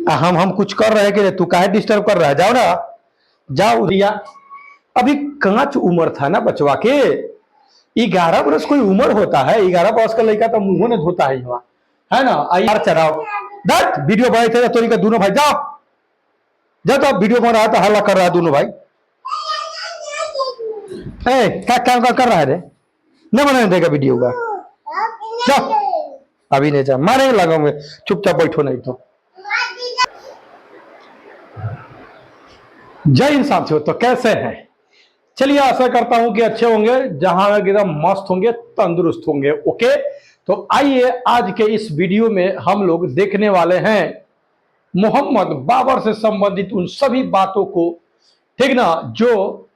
हाँ हम कुछ कर रहे हैं कि तू काहे डिस्टर्ब कर रहा है? जाओ ना, जाओ रिया। अभी कांच उम्र था ना बचवा के, 11 बरस कोई उम्र होता है? 11 बरस का लड़का तो मुंह ने धोता है वहां, है ना? यार चढ़ाओ दट वीडियो बनाए थे तो इनका दोनों भाई जाओ जाओ, तो वीडियो बन रहा था, हल्ला कर रहा है दोनों भाई। क्या क्या कर रहा है रे? नहीं बनाने देगा वीडियो का, जाओ अभी नहीं जा, मारे लगाऊंगे, चुपचाप बैठो नहीं तो। जय हिंद साथियों, तो कैसे हैं? चलिए आशा करता हूं कि अच्छे होंगे, जहां एकदम मस्त होंगे, तंदुरुस्त होंगे। ओके, तो आइए आज के इस वीडियो में हम लोग देखने वाले हैं मोहम्मद बाबर से संबंधित उन सभी बातों को, ठीक ना, जो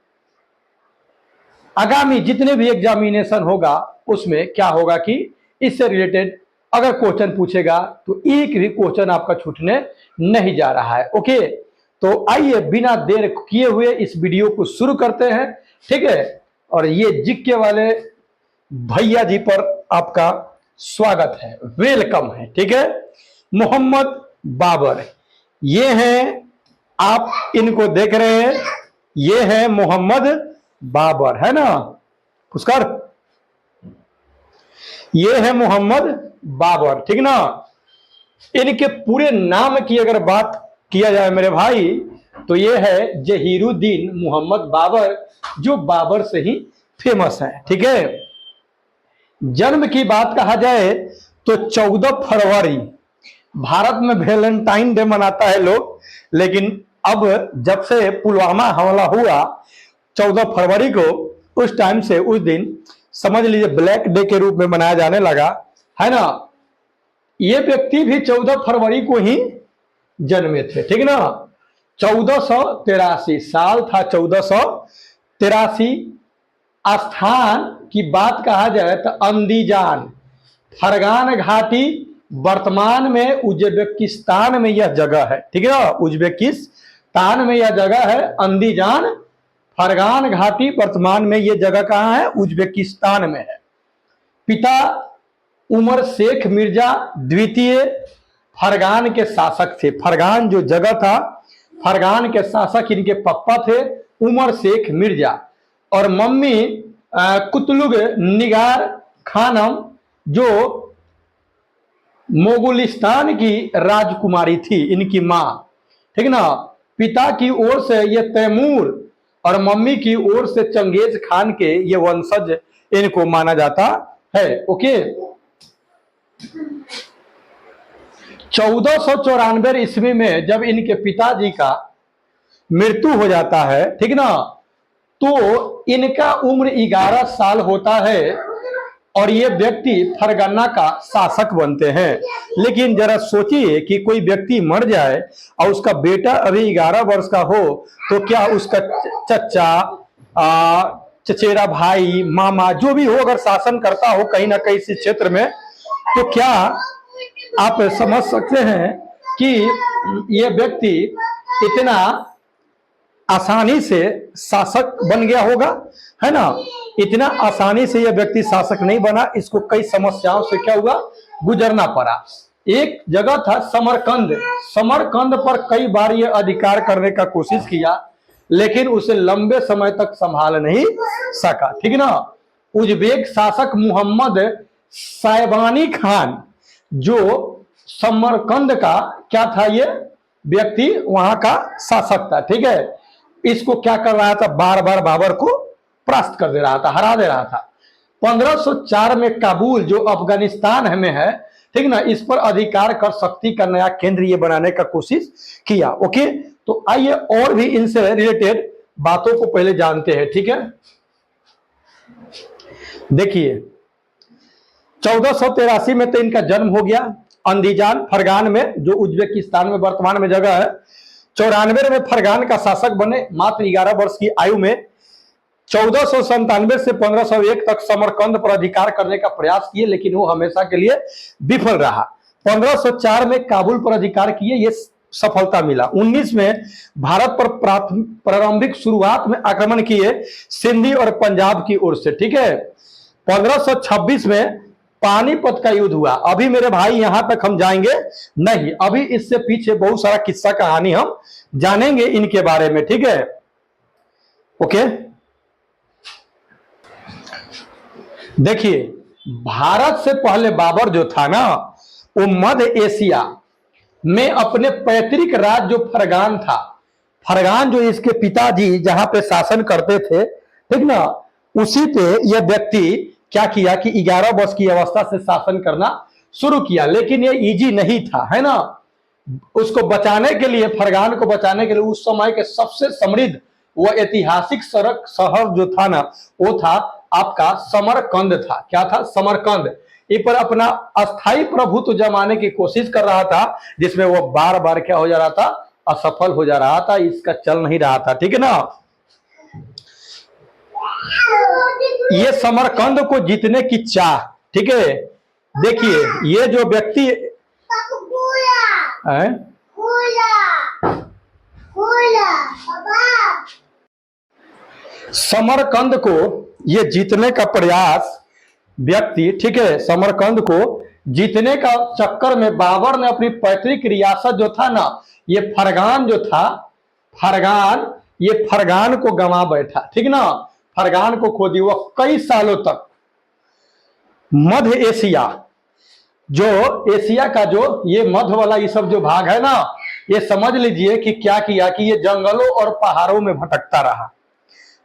आगामी जितने भी एग्जामिनेशन होगा उसमें क्या होगा कि इससे रिलेटेड अगर क्वेश्चन पूछेगा तो एक भी क्वेश्चन आपका छूटने नहीं जा रहा है। ओके, तो आइए बिना देर किए हुए इस वीडियो को शुरू करते हैं, ठीक है? और ये जीके वाले भैया जी पर आपका स्वागत है, वेलकम है, ठीक है? मोहम्मद बाबर, ये हैं, आप इनको देख रहे हैं, ये है मोहम्मद बाबर, है ना पुष्कर? ये है मोहम्मद बाबर, ठीक ना? इनके पूरे नाम की अगर बात किया जाए मेरे भाई, तो ये है जहीरुद्दीन मोहम्मद बाबर, जो बाबर से ही फेमस है, ठीक है? जन्म की बात कहा जाए तो 14 फरवरी, भारत में वैलेंटाइन डे मनाता है लोग, लेकिन अब जब से पुलवामा हमला हुआ 14 फरवरी को, उस टाइम से उस दिन समझ लीजिए ब्लैक डे के रूप में मनाया जाने लगा, है ना? ये व्यक्ति भी 14 फरवरी को ही जन्मे थे, ठीक ना? 1483 साल था, 1483। स्थान की बात कहा जाए तो अंदीजान, फरगान घाटी, वर्तमान में उज्बेकिस्तान में यह जगह है, ठीक है ना? उज्बेकिस्तान में यह जगह है अंदीजान, फरगान घाटी, वर्तमान में यह जगह कहां है? उज्बेकिस्तान में है। पिता उमर शेख मिर्जा द्वितीय फरगान के शासक थे। फरगान जो जगह था, फरगान के शासक इनके पापा थे उमर शेख मिर्जा, और मम्मी कुतलुग निगार खानम, जो मोगुलिस्तान की राजकुमारी थी, इनकी माँ, ठीक ना? पिता की ओर से ये तैमूर और मम्मी की ओर से चंगेज खान के ये वंशज इनको माना जाता है। ओके, 1494 ईस्वी में जब इनके पिताजी का मृत्यु हो जाता है, ठीक ना, तो इनका उम्र 11 साल होता है और ये व्यक्ति फरगना का शासक बनते हैं। लेकिन जरा सोचिए कि कोई व्यक्ति मर जाए और उसका बेटा अभी 11 वर्ष का हो, तो क्या उसका चचा, चचेरा भाई, मामा, जो भी हो, अगर शासन करता हो कहीं ना कहीं इस क्षेत्र में, तो क्या आप समझ सकते हैं कि यह व्यक्ति इतना आसानी से शासक बन गया होगा, है ना? इतना आसानी से यह व्यक्ति शासक नहीं बना, इसको कई समस्याओं से क्या हुआ? गुजरना पड़ा। एक जगह था समरकंद, समरकंद पर कई बार यह अधिकार करने का कोशिश किया, लेकिन उसे लंबे समय तक संभाल नहीं सका, ठीक ना? उज्बेक शासक मोहम्मद साइबानी खान, जो समरकंद का क्या था, ये व्यक्ति वहां का शासक था, ठीक है? इसको क्या कर रहा था? बार बार बाबर को परास्त कर दे रहा था, हरा दे रहा था। 1504 में काबुल, जो अफगानिस्तान में है, ठीक ना, इस पर अधिकार कर शक्ति का नया केंद्र ये बनाने का कोशिश किया। ओके, तो आइए और भी इनसे रिलेटेड बातों को पहले जानते हैं, ठीक है? देखिए 1483 में तो इनका जन्म हो गया अंदीजान फरगान में, जो उज्बेकिस्तान में वर्तमान में जगह है। 94 में फरगान का शासक बने, मात्र 11 वर्ष की आयु में। 1497 से 1501 तक समरकंद पर अधिकार करने का प्रयास किए, लेकिन वो हमेशा के लिए विफल रहा। 1504 में काबुल पर अधिकार किए, ये सफलता मिला। 19 में भारत पर प्रारंभिक शुरुआत में आक्रमण किए सिंधी और पंजाब की ओर से, ठीक है? 1526 में पानीपत का युद्ध हुआ। अभी मेरे भाई यहां तक हम जाएंगे नहीं, अभी इससे पीछे बहुत सारा किस्सा कहानी हम जानेंगे इनके बारे में, ठीक है। ओके, देखिए भारत से पहले बाबर जो था ना, वो मध्य एशिया में अपने पैतृक राज्य जो फरगान था, फरगान जो इसके पिताजी जहां पे शासन करते थे, ठीक ना, उसी पे यह व्यक्ति क्या किया कि 11 वर्ष की अवस्था से शासन करना शुरू किया। लेकिन ये इजी नहीं था, है ना। उसको बचाने के लिए, फरगान को बचाने के लिए उस समय के सबसे समृद्ध वो ऐतिहासिक सड़क शहर जो था ना, वो था आपका समरकंद था। क्या था? समरकंद। इस पर अपना अस्थाई प्रभुत्व जमाने की कोशिश कर रहा था, जिसमें वो बार बार क्या हो जा रहा था? असफल हो जा रहा था, इसका चल नहीं रहा था, ठीक है ना। ये समरकंद को जीतने की चाह, ठीक है। देखिए ये जो व्यक्ति समरकंद को ये जीतने का प्रयास व्यक्ति, ठीक है, समरकंद को जीतने का चक्कर में बाबर ने अपनी पैतृक रियासत जो था ना, ये फरगान जो था, फरगान, ये फरगान को गंवा बैठा, ठीक ना। फरगान को खो दिया। वो कई सालों तक मध्य एशिया, जो एशिया का जो ये मध्य वाला ये सब जो भाग है ना, ये समझ लीजिए कि क्या किया कि ये जंगलों और पहाड़ों में भटकता रहा।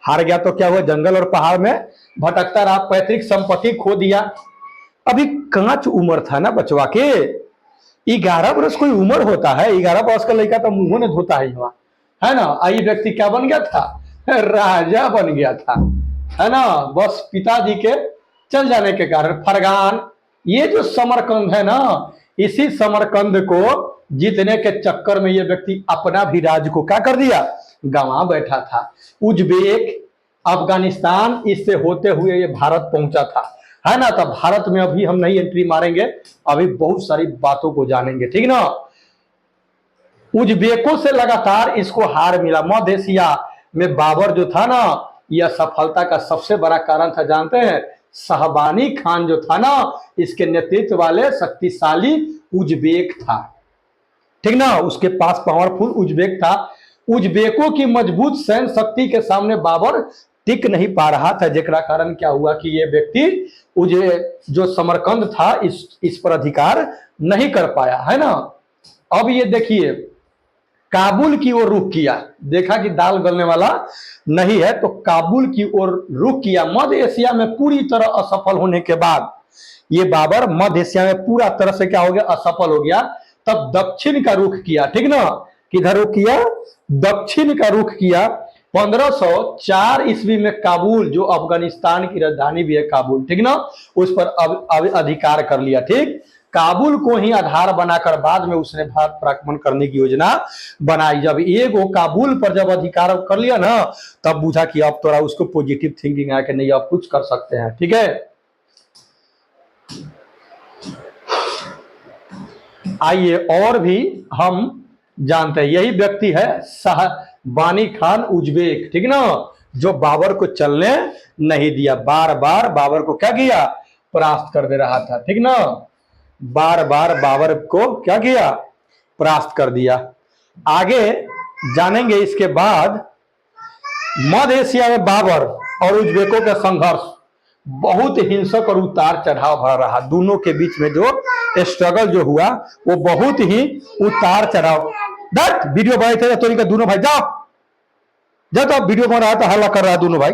हार गया तो क्या हुआ? जंगल और पहाड़ में भटकता रहा, पैतृक संपत्ति खो दिया। अभी कांच उम्र था ना बचवा के, 11 वर्ष कोई उम्र होता है? 11 वर्ष का लड़का तो मुंह ने धोता है ना। आई व्यक्ति क्या बन गया था? राजा बन गया था, है ना। बस पिताजी के चल जाने के कारण फरगान, ये जो समरकंद है ना, इसी समरकंद को जीतने के चक्कर में ये व्यक्ति अपना भी राज्य को क्या कर दिया? गंवा बैठा था। उज्बेक, अफगानिस्तान, इससे होते हुए ये भारत पहुंचा था, है ना। तो भारत में अभी हम नहीं एंट्री मारेंगे, अभी बहुत सारी बातों को जानेंगे, ठीक ना। उज्बेकों से लगातार इसको हार मिला। मध्य एशिया में बाबर जो था ना, यह सफलता का सबसे बड़ा कारण था, जानते हैं? शाहबानी खान जो था ना, इसके नेतृत्व वाले शक्तिशाली उज्बेक था, ठीक ना। उसके पास पावरफुल उज्बेक था। उज्बेकों की मजबूत सैन्य शक्ति के सामने बाबर टिक नहीं पा रहा था, जेकरा कारण क्या हुआ कि ये व्यक्ति जो समरकंद था इस पर अधिकार नहीं कर पाया, है ना। अब ये देखिए काबुल की ओर रुख किया, देखा कि दाल गलने वाला नहीं है, तो काबुल की ओर रुख किया। मध्य एशिया में पूरी तरह असफल होने के बाद ये बाबर मध्य एशिया में पूरा तरह से क्या हो गया? असफल हो गया। तब दक्षिण का रुख किया, ठीक ना। किधर रुख किया? दक्षिण का रुख किया। 1504 ईस्वी में काबुल, जो अफगानिस्तान की राजधानी भी है काबुल, ठीक ना, उस पर अधिकार कर लिया, ठीक। काबुल को ही आधार बनाकर बाद में उसने भारत पर आक्रमण करने की योजना बनाई। जब एक वो काबुल पर जब अधिकार कर लिया ना, तब बुझा कि अब थोड़ा उसको पॉजिटिव थिंकिंग आया कि नहीं अब कुछ कर सकते हैं, ठीक है। आइए और भी हम जानते हैं। यही व्यक्ति है शाहबानी खान उज्बेक, ठीक ना, जो बाबर को चलने नहीं दिया। बार बार बाबर को क्या किया? परास्त कर दे रहा था, ठीक ना। बार बार बाबर को क्या किया? परास्त कर दिया। आगे जानेंगे इसके बाद। मध्य एशिया में बाबर और उज्बेकों का संघर्ष बहुत हिंसक और उतार चढ़ाव भरा रहा। दोनों के बीच में जो स्ट्रगल जो हुआ वो बहुत ही उतार चढ़ाव। वीडियो बनाए थे तो इनका दोनों भाई जाओ जाओ, तो वीडियो बना रहा है तो हल्ला कर रहा है दोनों भाई।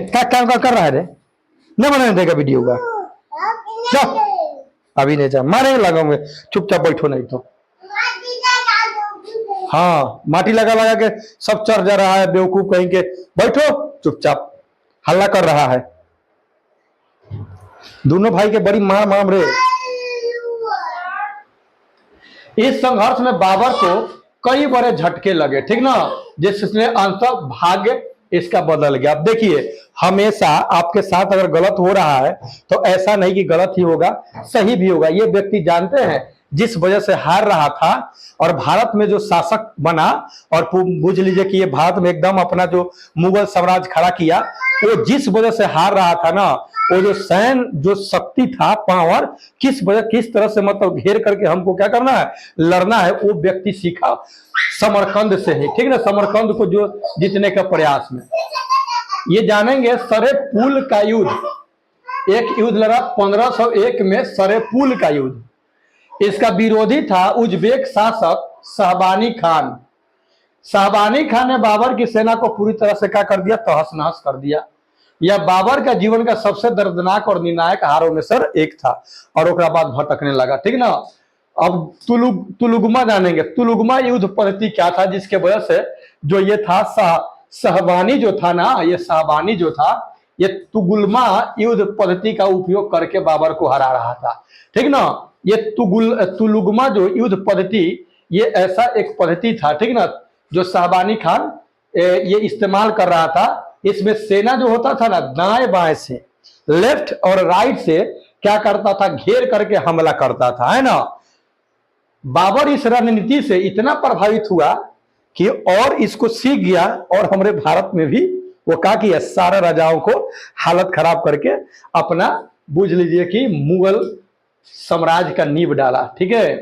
क्या काम कर रहा है रे? नहीं बनाने देगा वीडियो का, जाओ अभी नहीं जा, मारे लगाऊंगे। चुपचाप बैठो नहीं तो। हाँ माटी लगा लगा के सब चढ़ जा रहा है, बेवकूफ कहीं के। बैठो चुपचाप, हल्ला कर रहा है। दोनों भाई के बड़ी मार मार रहे। इस संघर्ष में बाबर को कई बड़े झटके लगे, ठीक ना, जिसने अंततः भाग्य इसका बदल गया। अब देखिए हमेशा आपके साथ अगर गलत हो रहा है तो ऐसा नहीं कि गलत ही होगा, सही भी होगा। ये व्यक्ति जानते हैं जिस वजह से हार रहा था और भारत में जो शासक बना और बुझ लीजिए कि ये भारत में एकदम अपना जो मुगल साम्राज्य खड़ा किया, वो जिस वजह से हार रहा था ना, वो जो सैन्य जो शक्ति था, पावर, किस तरह से मतलब घेर करके हमको क्या करना है, लड़ना है, वो व्यक्ति सीखा समरकंद से ही, ठीक ना। समरकंद को जो जीतने का प्रयास में ये जानेंगे सरे पुल का युद्ध, एक युद्ध लड़ा 1501 में, सरे पुल का युद्ध। इसका विरोधी था उज्बेक शासक शाहबानी खान। शाहबानी खान ने बाबर की सेना को पूरी तरह से क्या कर दिया, तहस नहस कर दिया। यह बाबर का जीवन का सबसे दर्दनाक और निर्णायक हारों में से एक था और उसके बाद भटकने लगा, ठीक ना। अब तुलुगमा जानेंगे। तुलुगमा युद्ध पद्धति क्या था, जिसके वजह से जो ये था शाहबानी जो था ना, ये शाहबानी जो था, ये तुगुलमा युद्ध पद्धति का उपयोग करके बाबर को हरा रहा था, ठीक ना। ये तुलुगमा जो युद्ध पद्धति, ये ऐसा एक पद्धति था, ठीक ना, जो शाहबानी खान ये इस्तेमाल कर रहा था। इसमें सेना जो होता था ना, दाएं बाएं से, लेफ्ट और राइट से क्या करता था, घेर करके हमला करता था, है ना। बाबर इस रणनीति से इतना प्रभावित हुआ कि और इसको सीख गया और हमारे भारत में भी वो क्या किया, सारे राजाओं को हालत खराब करके अपना बुझ लीजिए कि मुगल साम्राज्य का नींव डाला, ठीक है।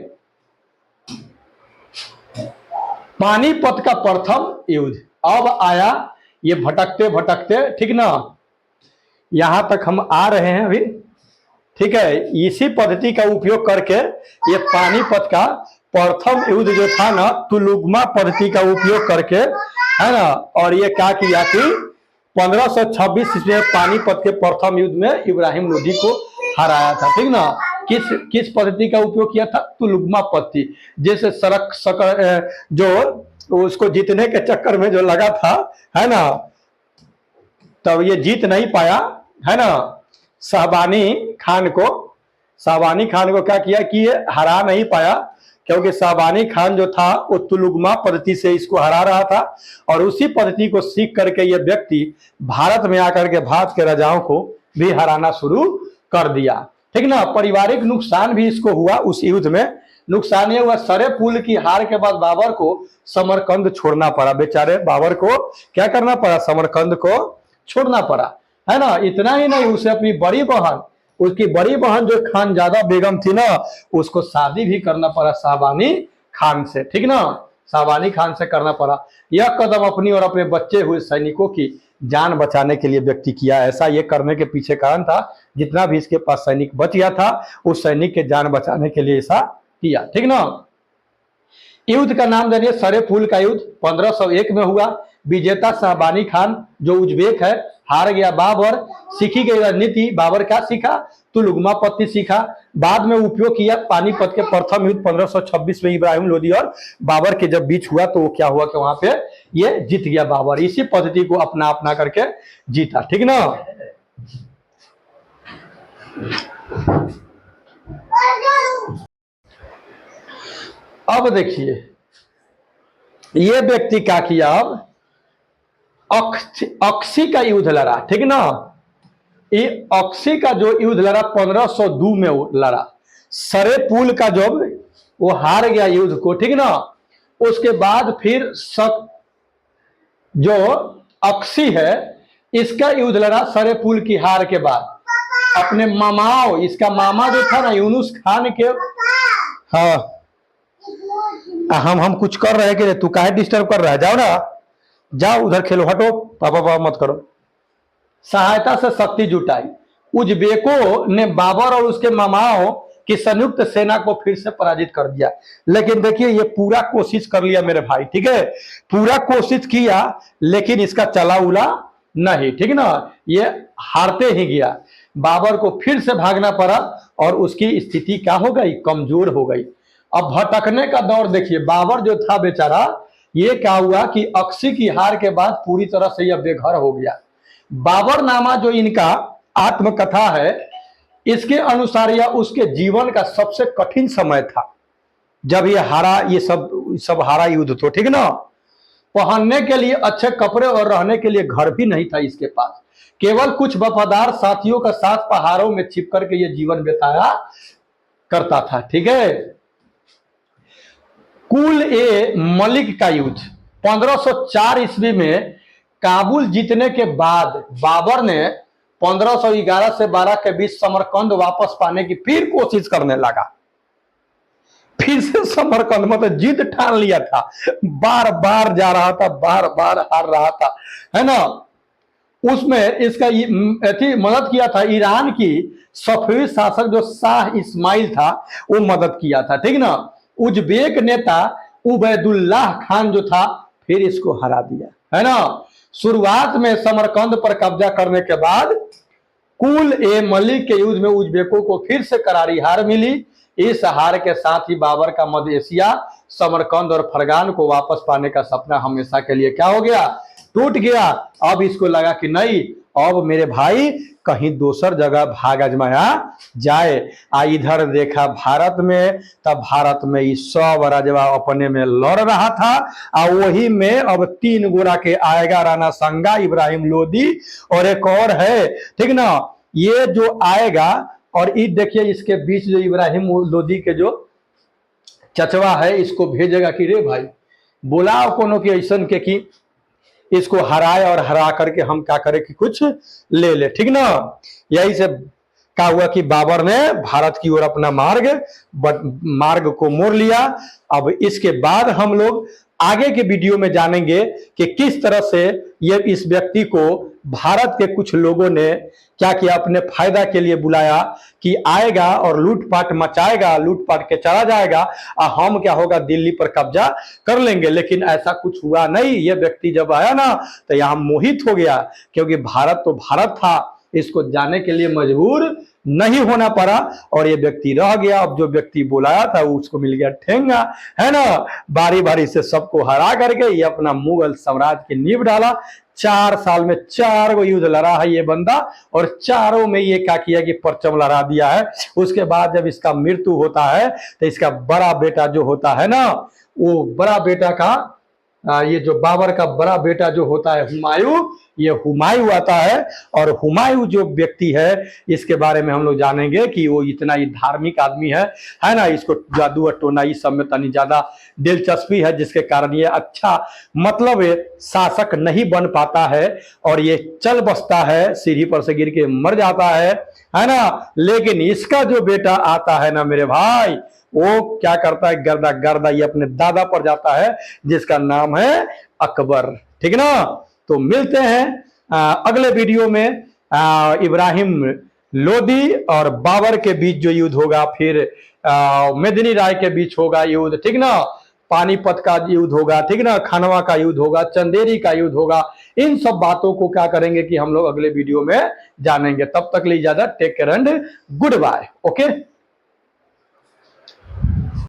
पानीपत का प्रथम युद्ध अब आया, ये भटकते भटकते, ठीक ना, यहां तक हम आ रहे हैं अभी, ठीक है। इसी पद्धति का उपयोग करके ये पानीपत का प्रथम युद्ध जो था ना, तुलुगमा पद्धति का उपयोग करके, है ना, और ये क्या किया कि 1526 में पानीपत के प्रथम युद्ध में इब्राहिम लोदी को हराया था, ठीक ना। किस पद्धति का उपयोग किया था, तुलुगमा पद्धति। जैसे जो उसको जीतने के चक्कर में जो लगा था, है ना, तब ये जीत नहीं पाया, है ना। शाहबानी खान को क्या किया कि ये हरा नहीं पाया, क्योंकि शाहबानी खान जो था वो तुलुगमा पद्धति से इसको हरा रहा था और उसी पद्धति को सीख करके ये व्यक्ति भारत में आकर के भारत के राजाओं को भी हराना शुरू कर दिया, ठीक ना। पारिवारिक नुकसान भी इसको हुआ उस युद्ध में। नुकसान ये हुआ, सरे पुल की हार के बाद बाबर को समरकंद छोड़ना पड़ा, बेचारे बाबर को क्या करना पड़ा, समरकंद को छोड़ना पड़ा, है ना। इतना ही नहीं, उसे अपनी उसकी बड़ी बहन जो खानजादा बेगम थी ना, उसको शादी भी करना पड़ा शाहबानी खान से, ठीक ना, शाहबानी खान से करना पड़ा। यह कदम अपनी और अपने बच्चे हुए सैनिकों की जान बचाने के लिए व्यक्ति किया। ऐसा ये करने के पीछे कारण था, जितना भी इसके पास सैनिक बच गया था उस सैनिक के जान बचाने के लिए ऐसा किया, ठीक ना। युद्ध का नाम जानिए, सरे पुल का युद्ध 1501 में हुआ। विजेता शाहबानी खान जो उज्बेक है, हार गया बाबर। सीखी गई रणनीति, बाबर क्या सीखा, तुलुगमा पद्धति सीखा। बाद में उपयोग किया पानीपत के प्रथम युद्ध 1526 में इब्राहिम लोदी और बाबर के जब बीच हुआ, तो वो क्या हुआ कि वहां पे ये जीत गया बाबर। इसी पद्धति को अपना करके जीता, ठीक ना। अब देखिए ये व्यक्ति क्या किया, अब अक्सी का युद्ध लड़ा, ठीक ना। ये अक्सी का जो युद्ध लड़ा 1502 में लड़ा। सरे पुल का जब वो हार गया युद्ध को, ठीक ना, उसके बाद फिर जो अक्सी है इसका युद्ध लड़ा सरे पुल की हार के बाद। अपने मामाओं, इसका मामा जो था ना यूनुस खान के, हाँ हम कुछ कर रहे हैं कि तू काहे डिस्टर्ब कर रहा है, जाओ ना, जाओ उधर खेलो, हटो, पापा मत करो। सहायता से शक्ति जुटाई। उज्बेकों ने बाबर और उसके मामाओं की संयुक्त सेना को फिर से पराजित कर दिया। लेकिन देखिए ये पूरा कोशिश कर लिया मेरे भाई, ठीक है, पूरा कोशिश किया लेकिन इसका चला उला नहीं, ठीक ना, ये हारते ही गया। बाबर को फिर से भागना पड़ा और उसकी स्थिति क्या हो गई, कमजोर हो गई। अब भटकने का दौर देखिए, बाबर जो था बेचारा, ये क्या हुआ कि अक्सी की हार के बाद पूरी तरह से यह बेघर हो गया। बाबरनामा जो इनका आत्मकथा है, इसके अनुसार यह उसके जीवन का सबसे कठिन समय था जब ये हारा, ये सब हारा युद्ध तो, ठीक ना। पहनने के लिए अच्छे कपड़े और रहने के लिए घर भी नहीं था इसके पास। केवल कुछ वफादार साथियों का साथ पहाड़ों में छिप करके ये जीवन बिताया करता था, ठीक है। कुल ए मलिक का युद्ध 1504 ईस्वी में काबुल जीतने के बाद बाबर ने 1511 से 12 के बीच समरकंद वापस पाने की फिर कोशिश करने लगा। फिर से समरकंद मतलब जिद ठान लिया था, बार बार जा रहा था, बार बार हार रहा था, है ना। उसमें इसका मदद किया था ईरान की सफेद शासक जो शाह इस्माइल था, वो मदद किया था, ठीक ना। उज्बेक नेता उबैदुल्लाह खान जो था, फिर इसको हरा दिया, है ना। शुरुआत में समरकंद पर कब्जा करने के बाद कुल ए मलिक के युद्ध में उज्बेकों को फिर से करारी हार मिली। इस हार के साथ ही बाबर का मध्य एशिया, समरकंद और फरगान को वापस पाने का सपना हमेशा के लिए क्या हो गया, टूट गया। अब इसको लगा कि नहीं, अब मेरे भाई कहीं दूसर जगह भाग आजमाया जाए। इधर देखा भारत में, तब भारत में ये सब राजवा अपने में लड़ रहा था। वही में अब 3 गोरा के आएगा, राणा संगा, इब्राहिम लोदी और एक और है, ठीक ना। ये जो आएगा और ये देखिए इसके बीच जो इब्राहिम लोदी के जो चचवा है, इसको भेजेगा कि रे भाई बुलाओ कोनो की ऐसन के कि इसको हराए और हरा करके हम क्या करें कि कुछ ले ले, ठीक ना। यही से क्या हुआ कि बाबर ने भारत की ओर अपना मार्ग को मोड़ लिया। अब इसके बाद हम लोग आगे के वीडियो में जानेंगे कि किस तरह से ये इस व्यक्ति को भारत के कुछ लोगों ने क्या किया, अपने फायदा के लिए बुलाया कि आएगा और लूटपाट मचाएगा, लूटपाट के चला जाएगा, हम क्या होगा दिल्ली पर कब्जा कर लेंगे। लेकिन ऐसा कुछ हुआ नहीं। ये व्यक्ति जब आया ना तो यहाँ मोहित हो गया, क्योंकि भारत तो भारत था, इसको जाने के लिए मजबूर नहीं होना पड़ा और ये व्यक्ति रह गया। अब जो व्यक्ति बुलाया था उसको मिल गया ठेंगा, है ना। बारी बारी से सबको हरा करके ये अपना मुगल साम्राज्य की नींव डाला। 4 साल में 4 गो युद्ध लड़ा है ये बंदा, और चारों में ये क्या किया कि परचम लड़ा दिया है। उसके बाद जब इसका मृत्यु होता है तो इसका बड़ा बेटा जो होता है ना, वो बड़ा बेटा का ये जो बाबर का बड़ा बेटा जो होता है हुमायूं, ये हुमायूं आता है। और हुमायूं जो व्यक्ति है इसके बारे में हम लोग जानेंगे कि वो इतना ही धार्मिक आदमी है ना। इसको जादू और टोना इस सब में तनी ज्यादा दिलचस्पी है, जिसके कारण ये अच्छा मतलब शासक नहीं बन पाता है और ये चल बसता है, सीढ़ी पर से गिर के मर जाता है ना। लेकिन इसका जो बेटा आता है ना मेरे भाई, वो क्या करता है, गर्दा गर्दा ये अपने दादा पर जाता है, जिसका नाम है अकबर, ठीक ना। तो मिलते हैं अगले वीडियो में। इब्राहिम लोदी और बाबर के बीच जो युद्ध होगा, फिर मेदिनी राय के बीच होगा युद्ध, ठीक ना। पानीपत का युद्ध होगा, ठीक ना। खानवा का युद्ध होगा, चंदेरी का युद्ध होगा। इन सब बातों को क्या करेंगे कि हम लोग अगले वीडियो में जानेंगे। तब तक लिए इजाजत, take care and good bye, okay.